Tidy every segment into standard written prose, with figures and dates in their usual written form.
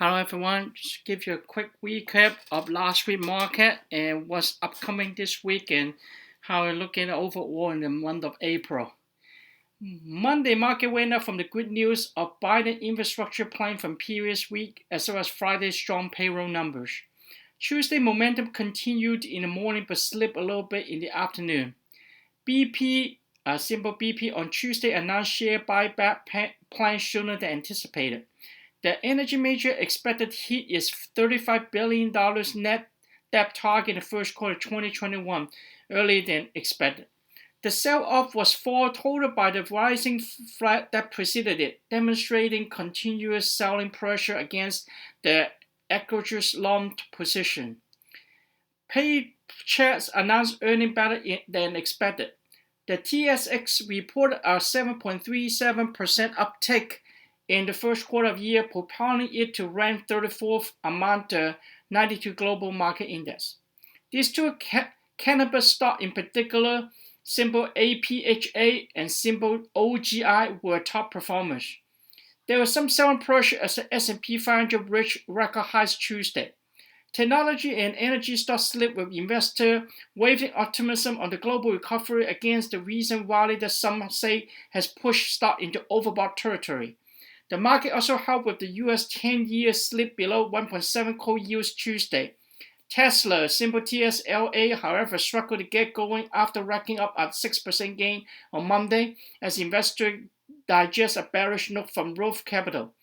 Hello everyone, just give you a quick recap of last week's market and what's upcoming this week and how we're looking overall in the month of April. Monday market went up from the good news of Biden infrastructure plan from previous week as well as Friday's strong payroll numbers. Tuesday momentum continued in the morning but slipped a little bit in the afternoon. BP, symbol BP on Tuesday announced share buyback plan sooner than anticipated. The energy major expected to hit its $35 billion net debt target in the first quarter of 2021, earlier than expected. The sell-off was foretold by the rising flat that preceded it, demonstrating continuous selling pressure against the egregious long position. Paychex announced earnings better than expected. The TSX reported a 7.37% uptick in the first quarter of the year, propelling it to rank 34th among the 92 global market index. These two cannabis stocks in particular, symbol APHA and symbol OGI, were top performers. There was some selling pressure as the S&P 500 reached record highs Tuesday. Technology and energy stocks slipped with investors waving optimism on the global recovery against the recent rally that some say has pushed stock into overbought territory. The market also helped with the US 10-year slip below 1.7 core yields Tuesday. Tesla, symbol TSLA, however, struggled to get going after racking up a 6% gain on Monday as investors digest a bearish note from Roth Capital.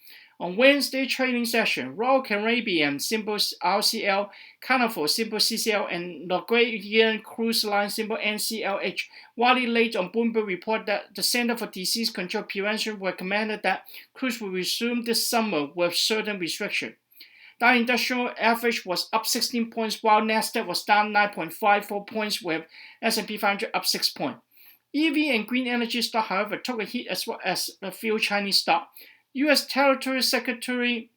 On Wednesday trading session, Royal Caribbean, symbol RCL, Carnival, symbol CCL, and Norwegian Cruise Line, symbol NCLH, widely late on Bloomberg report that the Center for Disease Control Prevention recommended that cruise will resume this summer with certain restrictions. Dow Industrial Average was up 16 points, while Nasdaq was down 9.54 points, with S&P 500 up 6 points. EV and green energy stock, however, took a hit as well as a few Chinese stocks. U.S. Treasury Secretary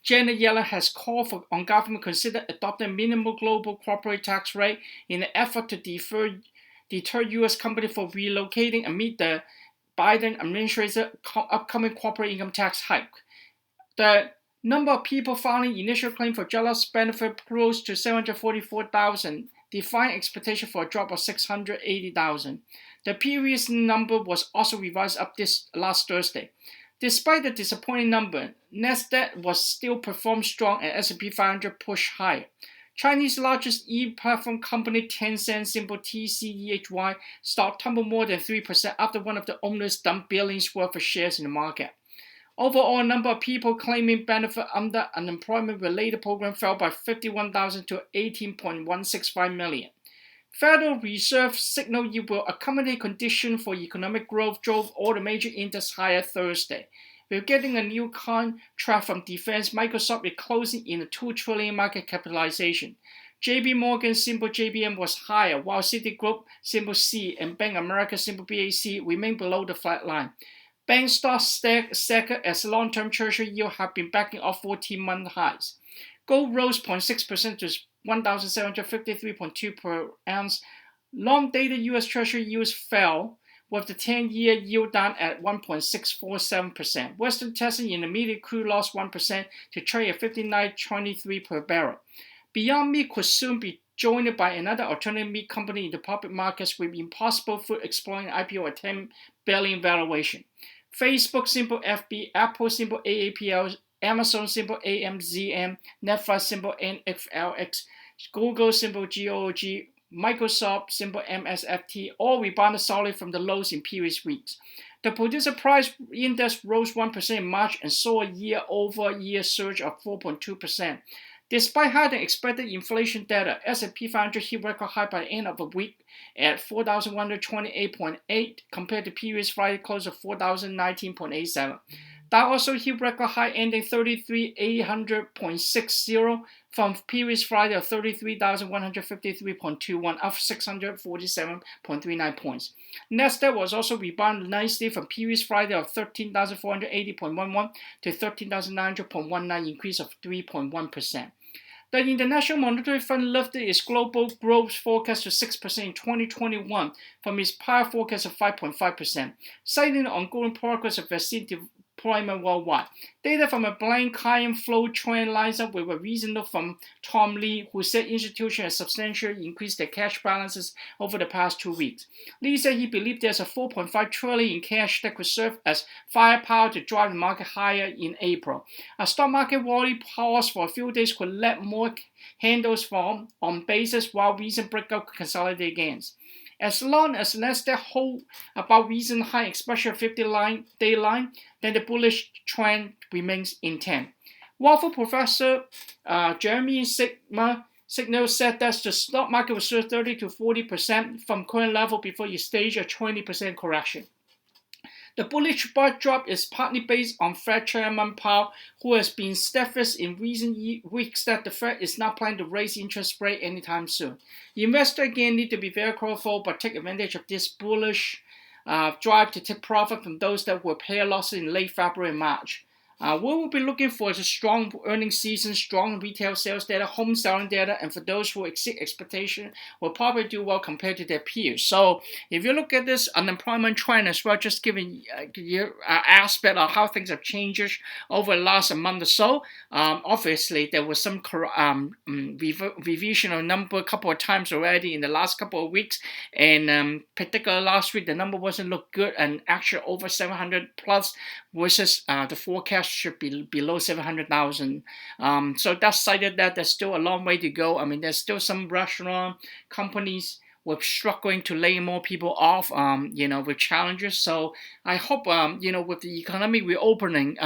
Janet Yellen has called on government to consider adopting a minimal global corporate tax rate in an effort to deter U.S. companies from relocating amid the Biden administration's upcoming corporate income tax hike. The number of people filing initial claim for jobs benefit rose to 744,000, defying expectation for a drop of 680,000. The previous number was also revised up this last Thursday. Despite the disappointing number, Nasdaq was still performed strong and S&P 500 pushed higher. Chinese largest e-platform company Tencent, symbol TCEHY, stock tumbled more than 3% after one of the owners dumped billions worth of shares in the market. Overall, number of people claiming benefit under unemployment-related program fell by 51,000 to 18.165 million. Federal Reserve signaled it will accommodate conditions for economic growth drove all the major indexes higher Thursday. We're getting a new contract from defense. Microsoft is closing in a $2 trillion market capitalization. JP Morgan, symbol JPM, was higher, while Citigroup, symbol C, and Bank of America, symbol BAC, remain below the flat line. Bank stocks staggered as long-term treasury yield have been backing off 14-month highs. Gold rose 0.6% to 1,753.2 per ounce. Long-dated U.S. Treasury yields fell, with the 10-year yield down at 1.647%. Western Texas Intermediate crude lost 1% to trade at $59.23 per barrel. Beyond Meat could soon be joined by another alternative meat company in the public markets, with Impossible Food exploring IPO at $10 billion valuation. Facebook, symbol FB, Apple, symbol AAPL, Amazon, symbol AMZM, Netflix, symbol NFLX, Google, symbol GOG, Microsoft, symbol MSFT, all rebounded solidly from the lows in previous weeks. The producer price index rose 1% in March and saw a year-over-year surge of 4.2%. Despite higher than expected inflation data, S&P 500 hit record high by the end of the week at 4,128.8 compared to previous Friday close of 4,019.87. Dow also hit record high ending 33,800.60 from previous Friday of 33,153.21, up 647.39 points. Nasdaq was also rebounded nicely from previous Friday of 13,480.11 to 13,900.19, increase of 3.1%. The International Monetary Fund lifted its global growth forecast to 6% in 2021 from its prior forecast of 5.5%, citing the ongoing progress of vaccine unemployment worldwide. Data from a blind client flow trend lines up with a recent note from Tom Lee, who said institutions have substantially increased their cash balances over the past 2 weeks. Lee said he believed there's a $4.5 trillion in cash that could serve as firepower to drive the market higher in April. A stock market rally pause for a few days could let more handles form on basis while recent breakout could consolidate gains. As long as Nasdaq hold about recent high, especially 50-day line, then the bullish trend remains intact. Waffle professor Jeremy Signal said that the stock market will surge 30 to 40% from current level before it stage a 20% correction. The bullish backdrop is partly based on Fed Chairman Powell, who has been steadfast in recent weeks that the Fed is not planning to raise interest rate anytime soon. The investor again need to be very careful but take advantage of this bullish drive to take profit from those that will pay losses in late February and March. What we'll be looking for is a strong earnings season, strong retail sales data, home selling data, and for those who exceed expectation will probably do well compared to their peers. So if you look at this unemployment trend as well, just giving you aspect of how things have changed over the last month or so, obviously there was some revision of number a couple of times already in the last couple of weeks, and particularly last week the number wasn't look good and actually over 700 plus versus the forecast should be below 700,000. So that's cited that there's still a long way to go. I mean, there's still some restaurant companies were struggling to lay more people off, with challenges. So I hope, with the economy reopening,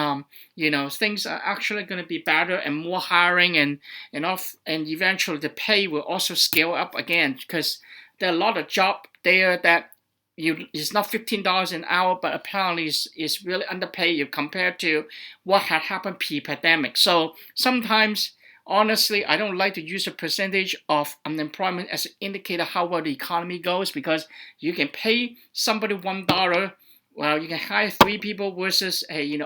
things are actually going to be better and more hiring and eventually the pay will also scale up again because there are a lot of jobs there that it's not $15 an hour, but apparently it's really underpaid compared to what had happened pre-pandemic. So sometimes, honestly, I don't like to use the percentage of unemployment as an indicator how well the economy goes because you can pay somebody $1. Well, you can hire 3 people versus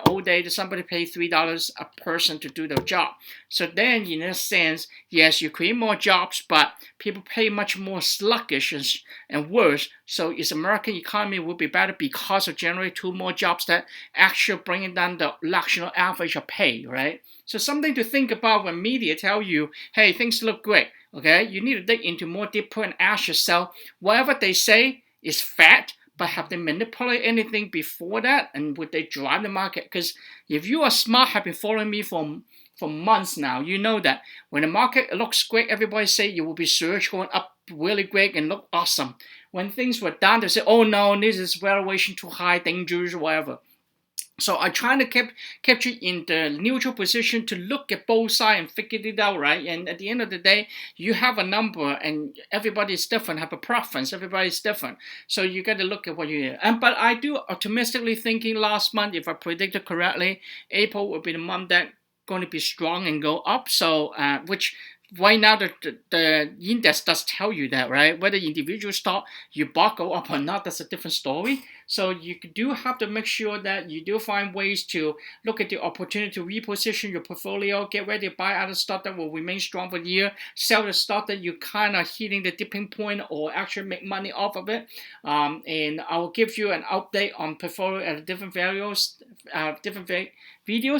old days somebody pay $3 a person to do their job. So then, in a sense, yes, you create more jobs, but people pay much more sluggish and worse. So its American economy will be better because of generate 2 more jobs that actually bringing down the national average of pay, right? So something to think about when media tell you, hey, things look great. Okay, you need to dig into more deeper and ask yourself, whatever they say is fact. But have they manipulated anything before that? And would they drive the market? Because if you are smart, have been following me for months now, you know that when the market looks great, everybody say you will be surge going up really great and look awesome. When things were down, they say, oh no, this is valuation too high, dangerous, whatever. So I try to keep you in the neutral position to look at both sides and figure it out, right? And at the end of the day, you have a number and everybody is different, have a preference, everybody is different. So you got to look at what you do. But I do optimistically thinking last month, if I predicted correctly, April will be the month that going to be strong and go up. So which right now the index does tell you that, right? Whether individual stock you bought go up or not, that's a different story. So you do have to make sure that you do find ways to look at the opportunity to reposition your portfolio, get ready to buy other stock that will remain strong for the year, sell the stock that you kind of hitting the dipping point or actually make money off of it. And I will give you an update on portfolio at different videos.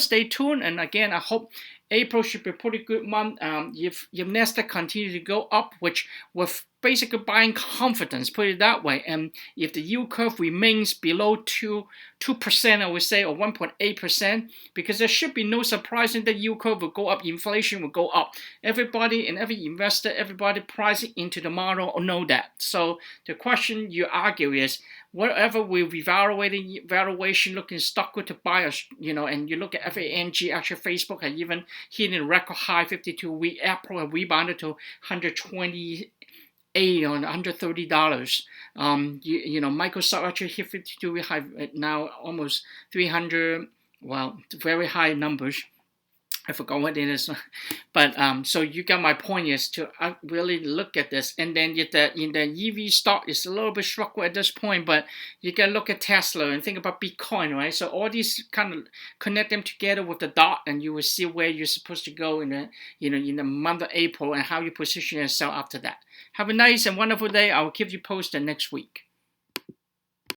Stay tuned. And again, I hope April should be a pretty good month. If Nasdaq continue to go up, which with basically buying confidence, put it that way, and if the yield curve remains below 2%, I would say, or 1.8%, because there should be no surprise in the yield curve will go up, inflation will go up. Everybody and every investor, everybody pricing into the model know that. So the question you argue is, whatever we're evaluating valuation, looking stock good to buy, and you look at FANG, actually Facebook had even hit a record high 52-week. April have rebounded to 128 or $130. Microsoft actually hit 52-week high now, almost 300. Well, very high numbers. I forgot what it is, but so you got my point is to really look at this, and then in the EV stock is a little bit struggle at this point, but you can look at Tesla and think about Bitcoin, right? So all these kind of connect them together with the dot, and you will see where you're supposed to go in the in the month of April and how you position yourself after that. Have a nice and wonderful day. I will keep you posted next week.